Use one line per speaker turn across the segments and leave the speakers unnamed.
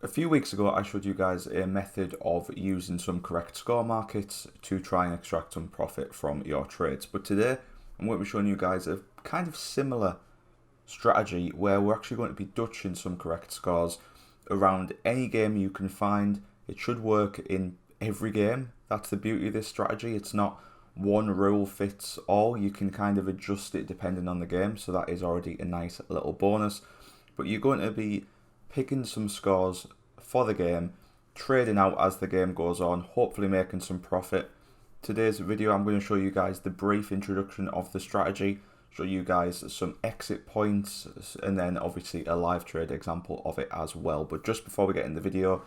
A few weeks ago, I showed you guys a method of using some correct score markets to try and extract some profit from your trades. But today, I'm going to be showing you guys a kind of similar strategy where we're actually going to be dutching some correct scores around any game you can find. It should work in every game. That's the beauty of this strategy. It's not one rule fits all. You can kind of adjust it depending on the game. So that is already a nice little bonus. But you're going to be picking some scores for the game, trading out as the game goes on, hopefully making some profit. Today's video, I'm going to show you guys the brief introduction of the strategy, show you guys some exit points, and then obviously a live trade example of it as well. But just before we get in the video,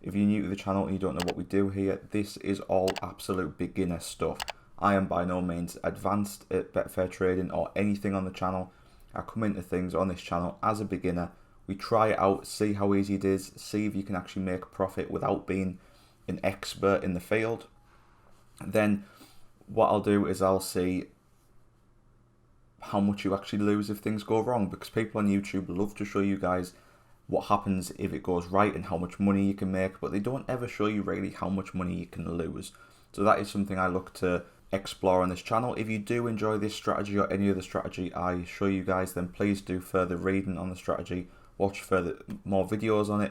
if you're new to the channel and you don't know what we do here, this is all absolute beginner stuff. I am by no means advanced at Betfair trading or anything on the channel. I come into things on this channel as a beginner. We try it out, see how easy it is, see if you can actually make a profit without being an expert in the field. Then what I'll do is I'll see how much you actually lose if things go wrong, because people on YouTube love to show you guys what happens if it goes right and how much money you can make, but they don't ever show you really how much money you can lose. So that is something I look to explore on this channel. If you do enjoy this strategy or any other strategy I show you guys, then please do further reading on the strategy, watch more videos on it,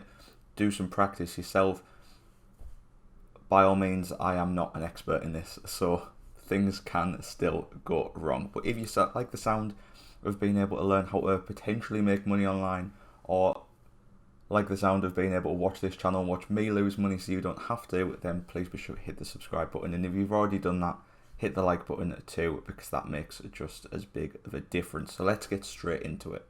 do some practice yourself. By all means, I am not an expert in this, so things can still go wrong. But if you like the sound of being able to learn how to potentially make money online, or like the sound of being able to watch this channel and watch me lose money so you don't have to, then please be sure to hit the subscribe button. And if you've already done that, hit the like button too, because that makes just as big of a difference. So let's get straight into it.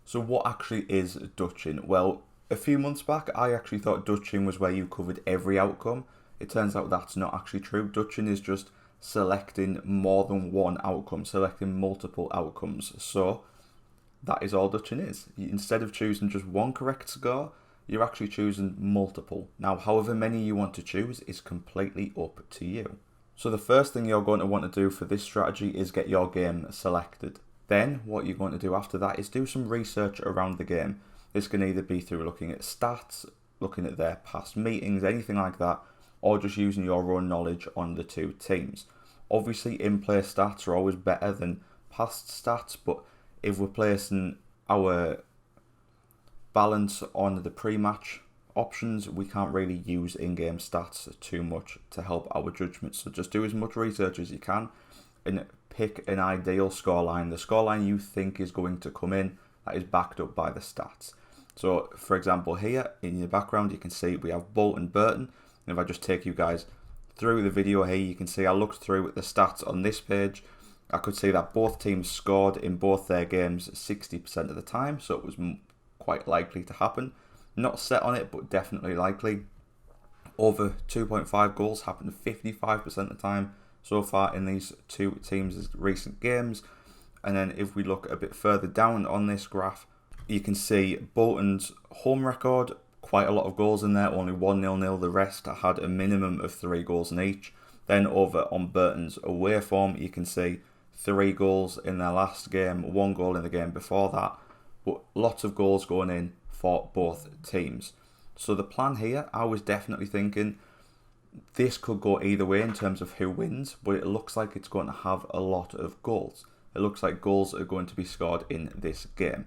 So what actually is dutching? Well, a few months back, I actually thought dutching was where you covered every outcome. It turns out that's not actually true. Dutching is just selecting more than one outcome, selecting multiple outcomes. So that is all dutching is. Instead of choosing just one correct score, you're actually choosing multiple. Now, however many you want to choose is completely up to you. So the first thing you're going to want to do for this strategy is get your game selected. Then what you're going to do after that is do some research around the game. This can either be through looking at stats, looking at their past meetings, anything like that, or just using your own knowledge on the two teams. Obviously, in-play stats are always better than past stats, but if we're placing our balance on the pre-match options, we can't really use in-game stats too much to help our judgment. So just do as much research as you can and pick an ideal scoreline, the scoreline you think is going to come in that is backed up by the stats. So for example, here in the background you can see we have Bolton Burton, and if I just take you guys through the video here, you can see I looked through the stats on this page. I could see that both teams scored in both their games 60% of the time, so it was quite likely to happen. Not set on it, but definitely likely. Over 2.5 goals happened 55% of the time so far in these two teams' recent games. And then if we look a bit further down on this graph, you can see Bolton's home record, quite a lot of goals in there, only 1-0-0. The rest had a minimum of 3 goals in each. Then over on Burton's away form, you can see 3 goals in their last game, 1 goal in the game before that, but lots of goals going in for both teams. So the plan here, I was definitely thinking this could go either way in terms of who wins, but it looks like it's going to have a lot of goals. It looks like goals are going to be scored in this game.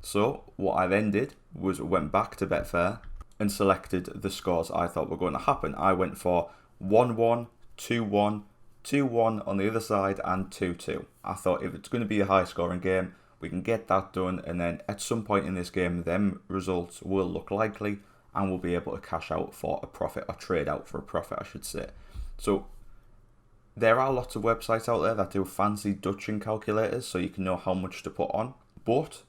So what I then did was went back to Betfair and selected the scores I thought were going to happen. I went for 1-1, 2-1, 2-1 on the other side, and 2-2. I thought if it's going to be a high scoring game, we can get that done, and then at some point in this game, them results will look likely, and we'll be able to cash out for a profit, or trade out for a profit, I should say. So there are lots of websites out there that do fancy dutching calculators, so you can know how much to put on, but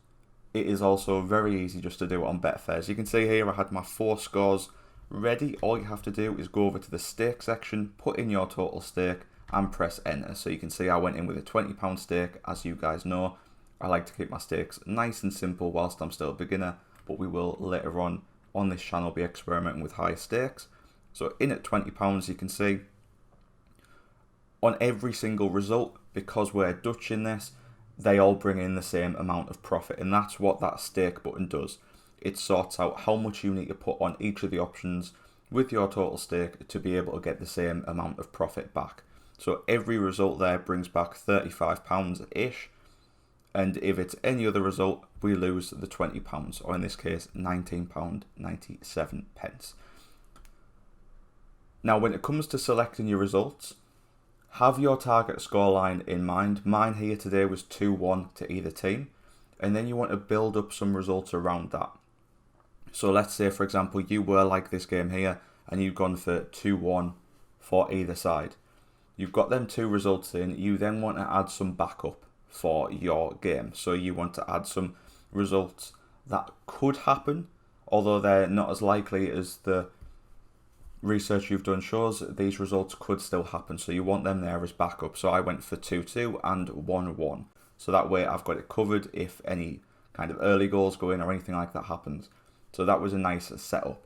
it is also very easy just to do it on Betfair. As you can see here, I had my 4 scores ready. All you have to do is go over to the stake section, put in your total stake, and press enter. So you can see I went in with a £20 stake. As you guys know, I like to keep my stakes nice and simple whilst I'm still a beginner, but we will later on this channel be experimenting with high stakes. So in at £20, you can see on every single result, because we're dutching this, they all bring in the same amount of profit, and that's what that stake button does. it sorts out how much you need to put on each of the options with your total stake to be able to get the same amount of profit back. So every result there brings back £35-ish, and if it's any other result, we lose the £20, or in this case, £19.97. Now, when it comes to selecting your results, have your target scoreline in mind. Mine here today was 2-1 to either team, and then you want to build up some results around that. So let's say, for example, you were like this game here, and you've gone for 2-1 for either side. You've got them two results in, you then want to add some backup for your game. So you want to add some results that could happen, although they're not as likely as the research you've done shows. These results could still happen, so you want them there as backup. So I went for 2-2 and 1-1. So that way I've got it covered if any kind of early goals go in or anything like that happens. So that was a nice setup.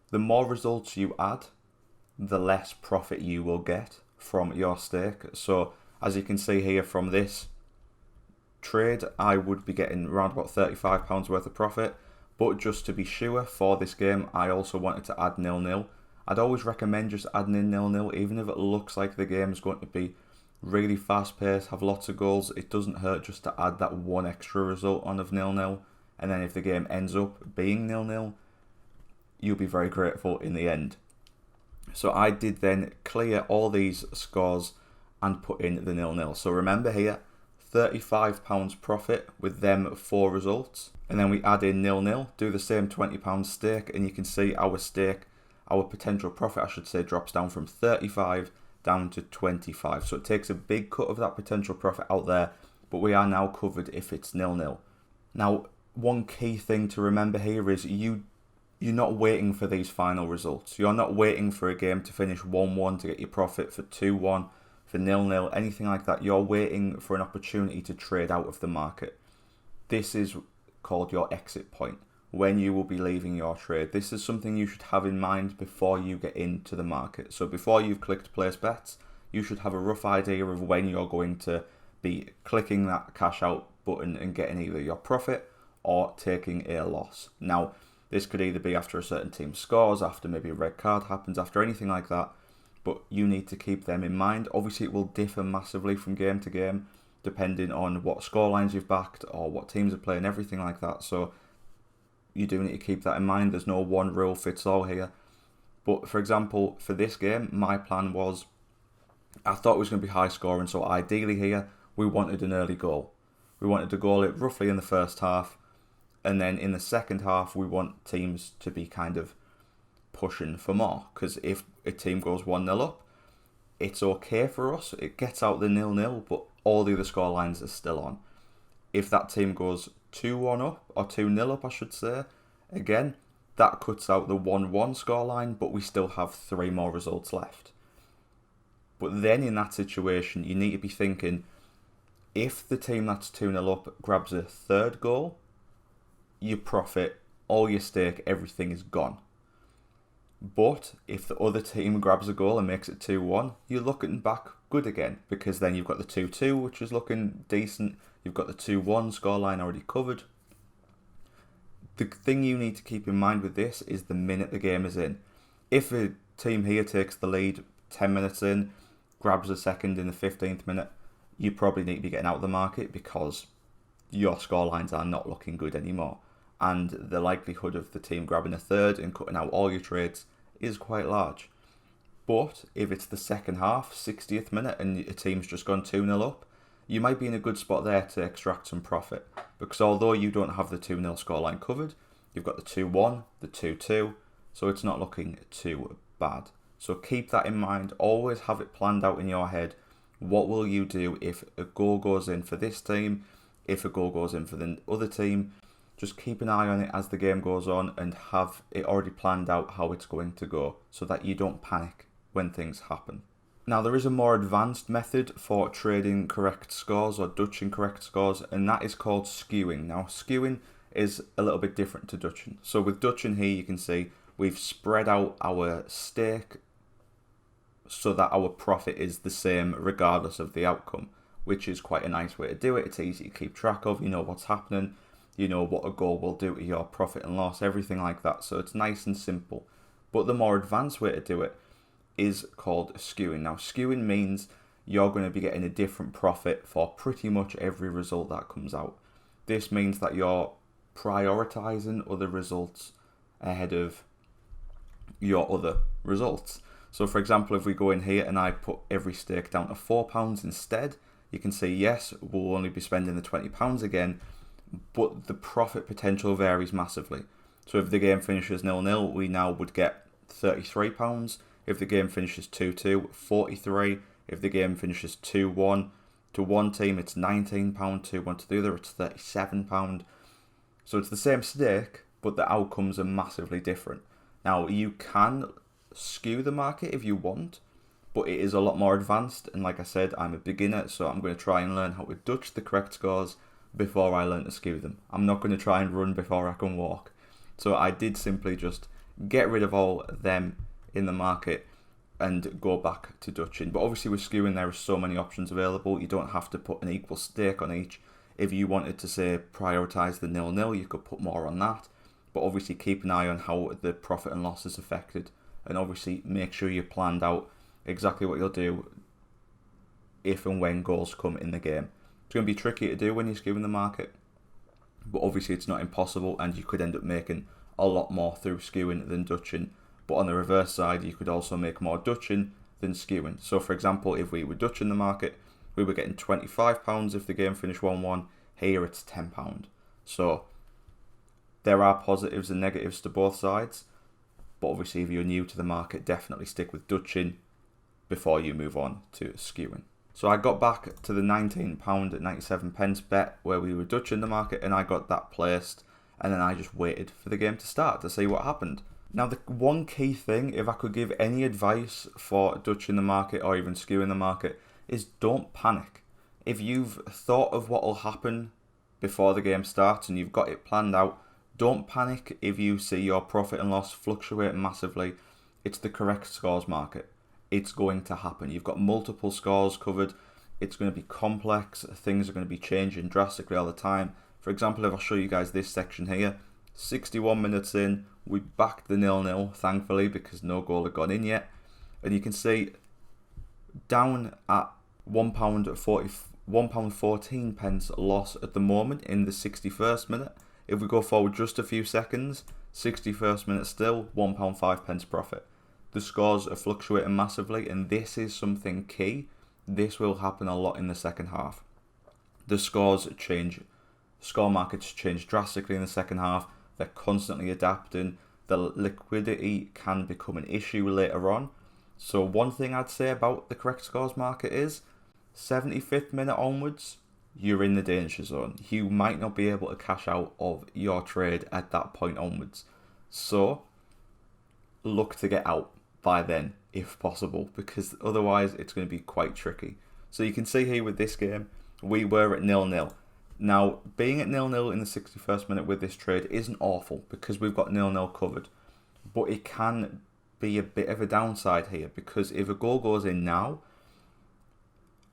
The more results you add, the less profit you will get from your stake. So as you can see here from this trade, I would be getting around about £35 worth of profit. But just to be sure for this game, I also wanted to add 0-0. I'd always recommend just adding in 0-0, even if it looks like the game is going to be really fast paced, have lots of goals. It doesn't hurt just to add that one extra result on of 0-0. And then if the game ends up being 0-0, you'll be very grateful in the end. So I did then clear all these scores and put in the 0-0. So remember here, £35 profit with them 4 results. And then we add in 0-0, do the same £20 stake, and you can see our stake, our potential profit I should say, drops down from 35 down to 25. So it takes a big cut of that potential profit out there, but we are now covered if it's 0-0. Now, one key thing to remember here is you're not waiting for these final results. You're not waiting for a game to finish 1-1 to get your profit, for 2-1, for 0-0, anything like that. You're waiting for an opportunity to trade out of the market. This is called your exit point, when you will be leaving your trade. This is something you should have in mind before you get into the market. So before you've clicked place bets, you should have a rough idea of when you're going to be clicking that cash out button and getting either your profit or taking a loss. Now, this could either be after a certain team scores, after maybe a red card happens, after anything like that, but you need to keep them in mind. Obviously, it will differ massively from game to game, depending on what scorelines you've backed or what teams are playing, everything like that. So you do need to keep that in mind. There's no one rule fits all here. But for example, for this game, my plan was, I thought it was going to be high scoring, so ideally here, we wanted an early goal. We wanted to goal it roughly in the first half, and then in the second half, we want teams to be kind of pushing for more. Because if a team goes 1-0 up, it's okay for us. It gets out the 0-0, but all the other score lines are still on. If that team goes 2-1 up, or 2-0 up I should say, again, that cuts out the 1-1 scoreline, but we still have 3 more results left. But then in that situation, you need to be thinking, if the team that's 2-0 up grabs a third goal, your profit, all your stake, everything is gone. But if the other team grabs a goal and makes it 2-1, you're looking back good again, because then you've got the 2-2, which is looking decent. You've got the 2-1 scoreline already covered. The thing you need to keep in mind with this is the minute the game is in. If a team here takes the lead 10 minutes in, grabs a second in the 15th minute, you probably need to be getting out of the market, because your scorelines are not looking good anymore. And the likelihood of the team grabbing a third and cutting out all your trades is quite large. But if it's the second half, 60th minute, and a team's just gone 2-0 up, you might be in a good spot there to extract some profit. Because although you don't have the 2-0 scoreline covered, you've got the 2-1, the 2-2, so it's not looking too bad. So keep that in mind. Always have it planned out in your head. What will you do if a goal goes in for this team, if a goal goes in for the other team? Just keep an eye on it as the game goes on and have it already planned out how it's going to go, so that you don't panic when things happen. Now, there is a more advanced method for trading correct scores or Dutching correct scores, and that is called skewing. Now, skewing is a little bit different to Dutching. So with Dutching here, you can see we've spread out our stake so that our profit is the same regardless of the outcome, which is quite a nice way to do it. It's easy to keep track of, you know what's happening. you know, what a goal will do to your profit and loss, everything like that. So it's nice and simple. But the more advanced way to do it is called skewing. Now, skewing means you're going to be getting a different profit for pretty much every result that comes out. This means that you're prioritizing other results ahead of your other results. So for example, if we go in here and I put every stake down to £4 instead, you can see yes, we'll only be spending the £20 again, but the profit potential varies massively. So if the game finishes 0-0, we now would get £33. If the game finishes 2-2, £43. If the game finishes 2-1 to one team, it's £19. 2-1 to the other, it's £37. So it's the same stake, but the outcomes are massively different. Now, you can skew the market if you want, but it is a lot more advanced. And like I said, I'm a beginner, so I'm going to try and learn how to Dutch the correct scores before I learn to skew them. I'm not going to try and run before I can walk. So I did simply just get rid of all them in the market and go back to Dutching. But obviously with skewing, there are so many options available. You don't have to put an equal stake on each. If you wanted to say prioritize the 0-0, you could put more on that. But obviously keep an eye on how the profit and loss is affected. And obviously make sure you planned out exactly what you'll do if and when goals come in the game. It's going to be tricky to do when you're skewing the market, but obviously it's not impossible, and you could end up making a lot more through skewing than Dutching. But on the reverse side, you could also make more Dutching than skewing. So for example, if we were Dutching the market, we were getting £25 if the game finished 1-1. Here it's £10. So there are positives and negatives to both sides. But obviously if you're new to the market, definitely stick with Dutching before you move on to skewing. So I got back to the £19.97 bet where we were Dutching the market, and I got that placed, and then I just waited for the game to start to see what happened. Now the one key thing, if I could give any advice for Dutching the market or even skewing the market, is don't panic. If you've thought of what will happen before the game starts and you've got it planned out, don't panic if you see your profit and loss fluctuate massively. It's the correct scores market. It's going to happen. You've got multiple scores covered. It's going to be complex. Things are going to be changing drastically all the time. For example, if I show you guys this section here, 61 minutes in, we backed the 0-0, thankfully, because no goal had gone in yet. And you can see down at £1.14 pence loss at the moment in the 61st minute. If we go forward just a few seconds, 61st minute still, £1.05 pence profit. The scores are fluctuating massively, and this is something key. This will happen a lot in the second half. The scores change. Score markets change drastically in the second half. They're constantly adapting. The liquidity can become an issue later on. So one thing I'd say about the correct scores market is 75th minute onwards, you're in the danger zone. You might not be able to cash out of your trade at that point onwards. So look to get out by then if possible, because otherwise it's going to be quite tricky. So you can see here with this game, we were at 0-0. Now, being at 0-0 in the 61st minute with this trade isn't awful because we've got 0-0 covered. But it can be a bit of a downside here, because if a goal goes in now,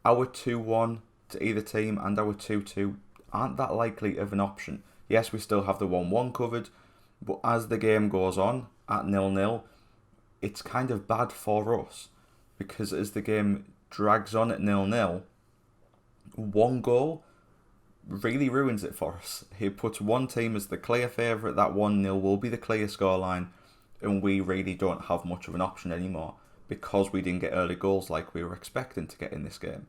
our 2-1 to either team and our 2-2 aren't that likely of an option. Yes, we still have the 1-1 covered, but as the game goes on at 0-0, it's kind of bad for us, because as the game drags on at 0-0, one goal really ruins it for us. It puts one team as the clear favourite. That 1-0 will be the clear scoreline, and we really don't have much of an option anymore because we didn't get early goals like we were expecting to get in this game.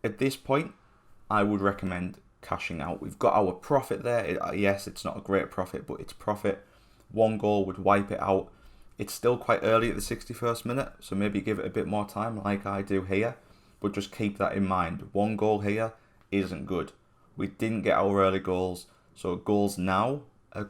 At this point, I would recommend cashing out. We've got our profit there. Yes, it's not a great profit, but it's profit. One goal would wipe it out. It's still quite early at the 61st minute, so maybe give it a bit more time like I do here. But just keep that in mind. One goal here isn't good. We didn't get our early goals, so goals now are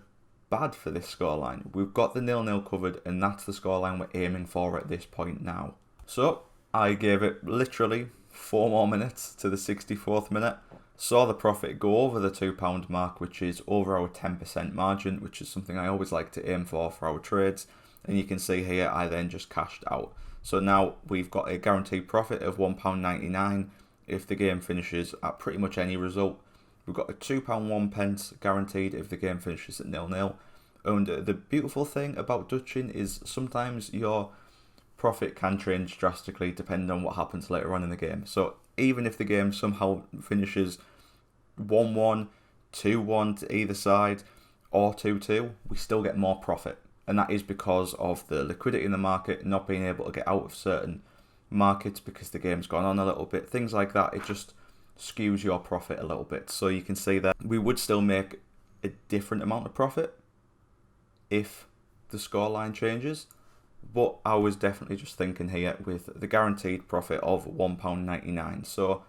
bad for this scoreline. We've got the 0-0 covered, and that's the scoreline we're aiming for at this point now. So I gave it literally 4 more minutes to the 64th minute. Saw the profit go over the £2 mark, which is over our 10% margin, which is something I always like to aim for our trades. And you can see here, I then just cashed out. So now we've got a guaranteed profit of £1.99 if the game finishes at pretty much any result. We've got a £2.1 guaranteed if the game finishes at 0-0. And the beautiful thing about Dutching is sometimes your profit can change drastically depending on what happens later on in the game. So even if the game somehow finishes 1-1, 2-1 to either side, or 2-2, we still get more profit. And that is because of the liquidity in the market, not being able to get out of certain markets because the game's gone on a little bit, things like that. It just skews your profit a little bit. So you can see that we would still make a different amount of profit if the scoreline changes, but I was definitely just thinking here with the guaranteed profit of £1.99. So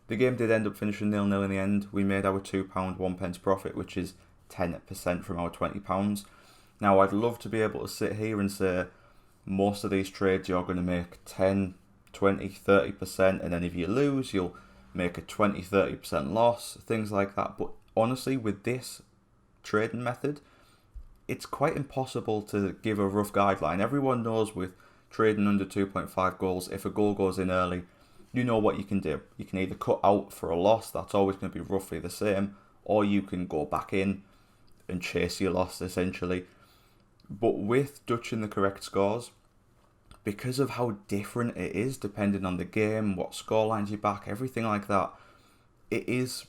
the game did end up finishing 0-0 in the end. We made our £2.1 profit, which is 10% from our £20. Now I'd love to be able to sit here and say most of these trades you're going to make 10, 20, 30%, and then if you lose you'll make a 20, 30% loss, things like that. But honestly, with this trading method, it's quite impossible to give a rough guideline. Everyone knows with trading under 2.5 goals, if a goal goes in early, you know what you can do. You can either cut out for a loss, that's always going to be roughly the same, or you can go back in and chase your loss essentially. But with Dutching the correct scores, because of how different it is depending on the game, what scorelines you back, everything like that, it is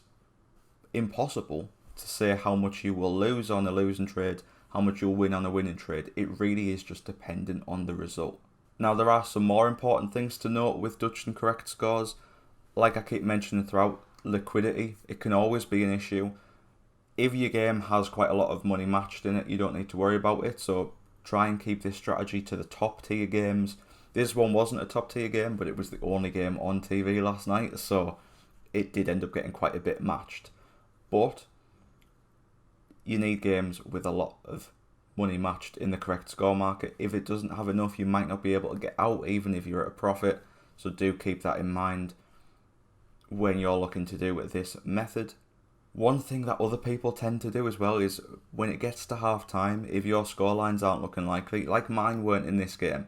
impossible to say how much you will lose on a losing trade, how much you'll win on a winning trade. It really is just dependent on the result. Now there are some more important things to note with Dutching correct scores. Like I keep mentioning throughout, liquidity, it can always be an issue. If your game has quite a lot of money matched in it, you don't need to worry about it. So try and keep this strategy to the top tier games. This one wasn't a top tier game, but it was the only game on TV last night, so it did end up getting quite a bit matched. But you need games with a lot of money matched in the correct score market. If it doesn't have enough, you might not be able to get out even if you're at a profit. So do keep that in mind when you're looking to do this method. One thing that other people tend to do as well is when it gets to half time, if your scorelines aren't looking likely, like mine weren't in this game,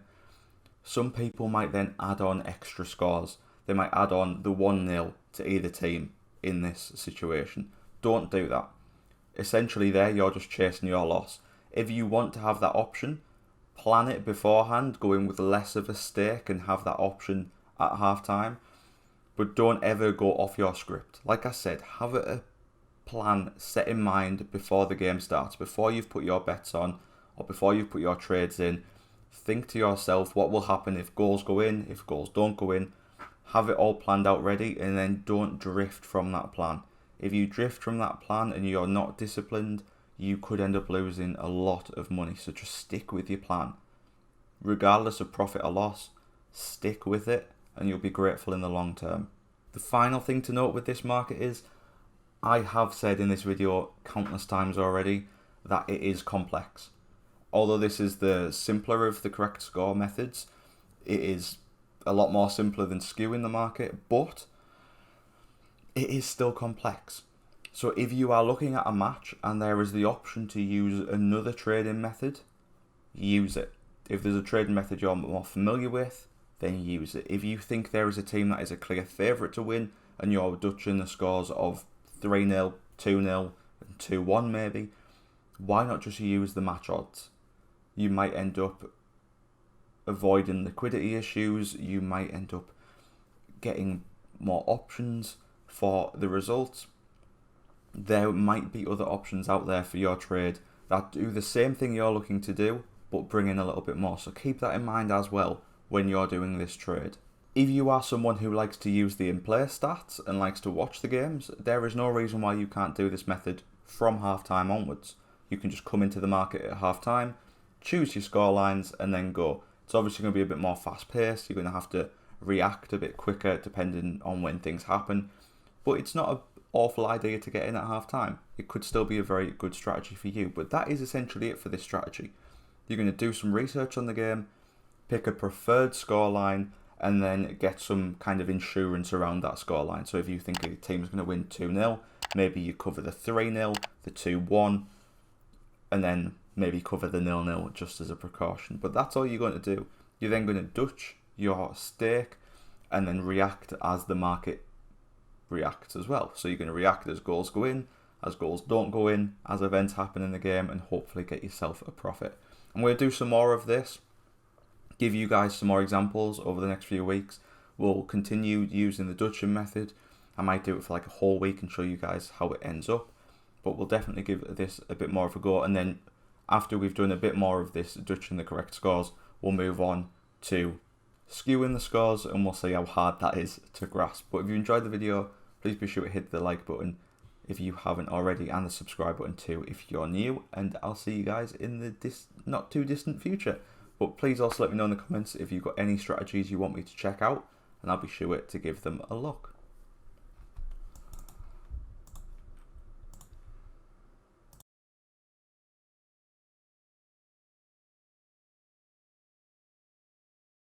some people might then add on extra scores. They might add on the 1-0 to either team in this situation. Don't do that. Essentially there you're just chasing your loss. If you want to have that option, plan it beforehand, go in with less of a stake and have that option at half time. But don't ever go off your script. Like I said, have a plan set in mind before the game starts, before you've put your bets on or before you've put your trades in. Think to yourself what will happen if goals go in, if goals don't go in. Have it all planned out ready, and then don't drift from that plan. If you drift from that plan and you're not disciplined, you could end up losing a lot of money. So just stick with your plan. Regardless of profit or loss, stick with it and you'll be grateful in the long term. The final thing to note with this market is, I have said in this video countless times already that it is complex. Although this is the simpler of the correct score methods, it is a lot more simpler than skewing the market, but it is still complex. So if you are looking at a match and there is the option to use another trading method, use it. If there's a trading method you're more familiar with, then use it. If you think there is a team that is a clear favourite to win and you're Dutching the scores of 3-0, 2-0 and 2-1 maybe, why not just use the match odds? You might end up avoiding liquidity issues, you might end up getting more options for the results. There might be other options out there for your trade that do the same thing you're looking to do but bring in a little bit more. So keep that in mind as well when you're doing this trade. If you are someone who likes to use the in-play stats and likes to watch the games, there is no reason why you can't do this method from half-time onwards. You can just come into the market at half-time, choose your score lines and then go. It's obviously going to be a bit more fast-paced. You're going to have to react a bit quicker depending on when things happen. But it's not an awful idea to get in at half-time. It could still be a very good strategy for you. But that is essentially it for this strategy. You're going to do some research on the game, pick a preferred scoreline, and then get some kind of insurance around that scoreline. So if you think a team's going to win 2-0, maybe you cover the 3-0, the 2-1, and then maybe cover the 0-0 just as a precaution. But that's all you're going to do. You're then going to Dutch your stake and then react as the market reacts as well. So you're going to react as goals go in, as goals don't go in, as events happen in the game, and hopefully get yourself a profit. I'm going to do some more of this, give you guys some more examples over the next few weeks. We'll continue using the Dutching method. I might do it for like a whole week and show you guys how it ends up, but we'll definitely give this a bit more of a go. And then after we've done a bit more of this Dutching the correct scores, we'll move on to skewing the scores, and we'll see how hard that is to grasp. But if you enjoyed the video, please be sure to hit the like button if you haven't already, and the subscribe button too if you're new, and I'll see you guys in the not too distant future. But please also let me know in the comments if you've got any strategies you want me to check out, and I'll be sure to give them a look.